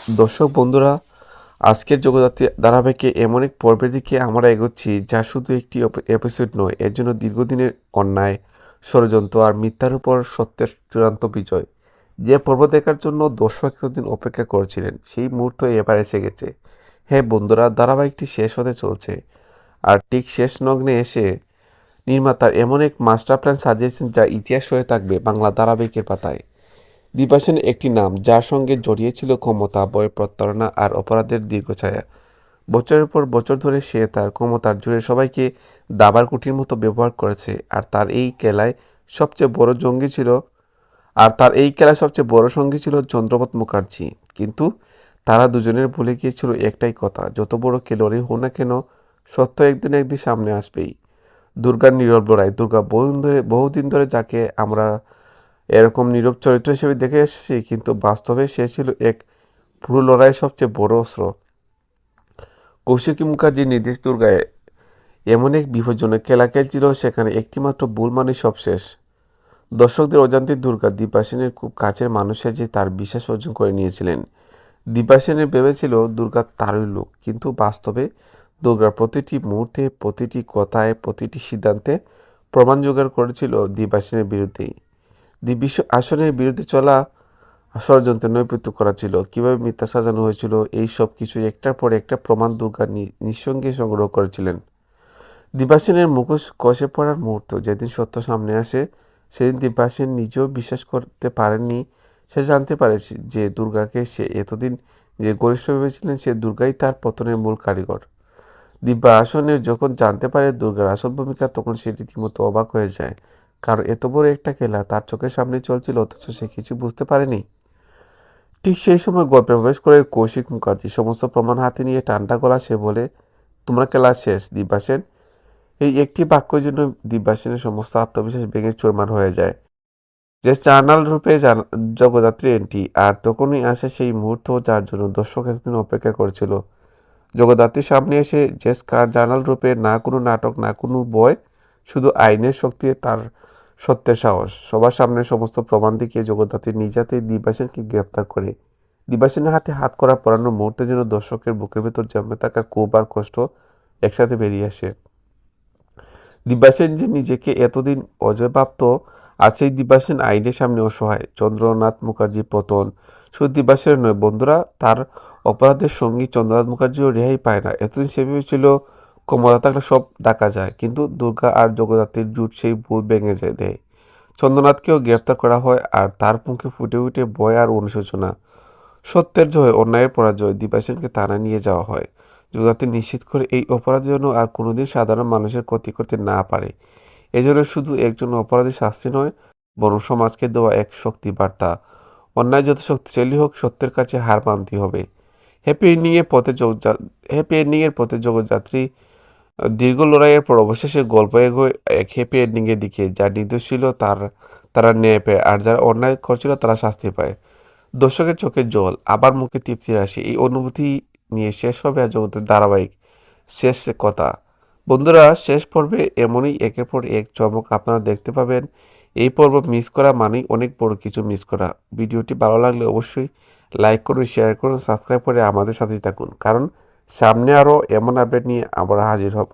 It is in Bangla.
দর্শক বন্ধুরা, আজকের জগদ্ধাত্রী ধারাবাহিকে এমন এক পর্বের দিকে আমরা এগোচ্ছি যা শুধু একটি এপিসোড নয়, এর জন্য দীর্ঘদিনের অন্যায়, ষড়যন্ত্র আর মিথ্যার উপর সত্যের চূড়ান্ত বিজয়। যে পর্ব দেখার জন্য দর্শক এতদিন অপেক্ষা করছিলেন, সেই মুহূর্ত এবার এসে গেছে। হ্যাঁ বন্ধুরা, ধারাবাহিকটি শেষ হতে চলছে, আর ঠিক শেষ লগ্নে এসে নির্মাতার এমন এক মাস্টার প্ল্যান সাজিয়েছেন যা ইতিহাস হয়ে থাকবে বাংলা ধারাবাহিকের পাতায়। দীপা সেন একটি নাম যার সঙ্গে জড়িয়ে ছিল ক্ষমতা, ভয়, প্রতারণা আর অপরাধের দীর্ঘছায়া। বছরের পর বছর ধরে সে তার ক্ষমতার জোরে সবাইকে দাবার কুটির মতো ব্যবহার করেছে, আর তার এই খেলায় সবচেয়ে বড় জঙ্গি ছিল চন্দ্রপথ মুখার্জি। কিন্তু তারা দুজনের ভুলে গিয়েছিল একটাই কথা, যত বড় খেলোয়াড়ই হোক না কেন, সত্য একদিন একদিন সামনে আসবেই। দুর্গার নীরব লড়াই। দুর্গা বহুদিন ধরে যাকে আমরা এরকম নীরব চরিত্র হিসেবে দেখে এসেছি, কিন্তু বাস্তবে সে ছিল এক পুরো লড়াইয়ের সবচেয়ে বড় অস্ত্র। কৌশিকী মুখার্জির নির্দেশ দুর্গায় এমন এক বিপজ্জনক খেলা খেলছিল, সেখানে একটিমাত্র ভুল মানে সব শেষ। দর্শকদের অজান্তে দুর্গা দীপা সেনের খুব কাছের মানুষের যে তার বিশ্বাস অর্জন করে নিয়েছিলেন। দীপা সেনের ভেবেছিল দুর্গা তারই লোক, কিন্তু বাস্তবে দুর্গার প্রতিটি মুহূর্তে, প্রতিটি কথায়, প্রতিটি সিদ্ধান্তে প্রমাণ জোগাড় করেছিল দীপা সেনের বিরুদ্ধেই। বিশ্ব আসনের বিরুদ্ধে চলা ষড়যন্ত্রের নৈপথ্য করা ছিল, কীভাবে মিথ্যা সাজানো হয়েছিল, এই সব কিছু একটার পর একটা প্রমাণ দুর্গা নিঃসঙ্গে সংগ্রহ করেছিলেন। দীপা সেনের মুখোশ খসে পড়ার মুহূর্ত, যেদিন সত্য সামনে আসে, সেদিন দীপা সেন নিজেও বিশ্বাস করতে পারেননি। সে জানতে পারে যে দুর্গাকে সে এতদিন যে ঘনিষ্ঠ ভেবেছিলেন, সে দুর্গাই তার পতনের মূল কারিগর। দিব্যা আসনে যখন জানতে পারে দুর্গার আসল ভূমিকা, তখন সে রীতিমতো অবাক হয়ে যায়। কারণ এত বড় একটা খেলা তার চোখের সামনে চলছিল, অথচ সে কিছু বুঝতে পারেনি। ঠিক সেই সময় গল্পে প্রবেশ করে কৌশিক মুখার্জি। সমস্ত প্রমাণ হাতে নিয়ে ঠান্ডা গলা সে বলে, তোমরা খেলা শেষ দিব্যা সেন। এই একটি বাক্যের জন্য দিব্যা সেনের সমস্ত আত্মবিশ্বাস ভেঙে চুরমার হয়ে যায়। যে জার্নাল রূপে জগদ্ধাত্রী এন্ট্রি, আর তখনই আসে সেই মুহূর্ত যার জন্য দর্শক এতদিন অপেক্ষা করেছিল। জগদ্ধাত্রীর সামনে এসে জেস কার জার্নাল রূপে, না কোনো নাটক, না কোনো বই, শুধু আইনের শক্তি, তার সত্যের সাহস। সবার সামনে সমস্ত প্রমাণ দেখিয়ে জগদ্ধাত্রী নিজ হাতে দিব্যা সেনকে গ্রেফতার করে। দিব্যা সেনের হাতে হাত করা পরানোর মুহূর্তে যেন দর্শকের বুকের ভেতর জমে থাকা ক্ষোভ আর কষ্ট একসাথে বেরিয়ে আসে। দিব্যা সেন যে নিজেকে এতদিন অজয় ভাবত, আজ সেই দিব্যা সেন আইনের সামনে অসহায়। চন্দ্রনাথ মুখার্জির পতন শুধু দিব্যা সেনের নয় বন্ধুরা, তার অপরাধের সঙ্গী চন্দ্রনাথ মুখার্জিও রেহাই পায় না। এতদিন সে ভেবেছিল ক্ষমতা থাকলে সব ডাকা যায়, কিন্তু দুর্গা আর জগদ্ধাত্রীর জুট সেই ভুল ভেঙে দেয়। চন্দ্রনাথকেও গ্রেফতার করা হয়, আর তার মুখে ফুটে উঠে ভয় আর অনুশোচনা। সত্যের জয়, অন্যায়ের পরাজয়। দিব্যা সেনকে থানায় নিয়ে যাওয়া হয়, জগদ্ধাত্রী নিশ্চিত করে এই অপরাধের জন্য আর কোনোদিন সাধারণ মানুষের ক্ষতি করতে না পারে। এজন্য শুধু একজন অপরাধী শাস্তি নয়, বরং সমাজকে দেওয়া এক শক্তি বার্তা। অন্যায় যত শক্তিশালী হোক, সত্যের কাছে হার মানতে হবে। হ্যাপি এন্ডিংয়ের পথে জগৎযাত্রী দীর্ঘ লড়াইয়ের পর অবশেষে গল্প এগোয় এক হ্যাপি এন্ডিংয়ের দিকে। যারা নির্দোষ ছিল তারা ন্যায় পায়, আর যারা অন্যায় করছিল তারা শাস্তি পায়। দর্শকের চোখে জল, আবার মুখে তৃপ্তির হাসি, এই অনুভূতি নিয়ে শেষ হবে আর জগতের ধারাবাহিক শেষ কথা। বন্ধুরা, শেষ পর্বে এমনই একের পর এক চমক আপনারা দেখতে পাবেন। এই পর্ব মিস করা মানেই অনেক বড় কিছু মিস করা। ভিডিওটি ভালো লাগলে অবশ্যই লাইক করুন, শেয়ার করুন, সাবস্ক্রাইব করে আমাদের সাথেই থাকুন, কারণ সামনে আরও এমন আপডেট নিয়ে আমরা হাজির হব।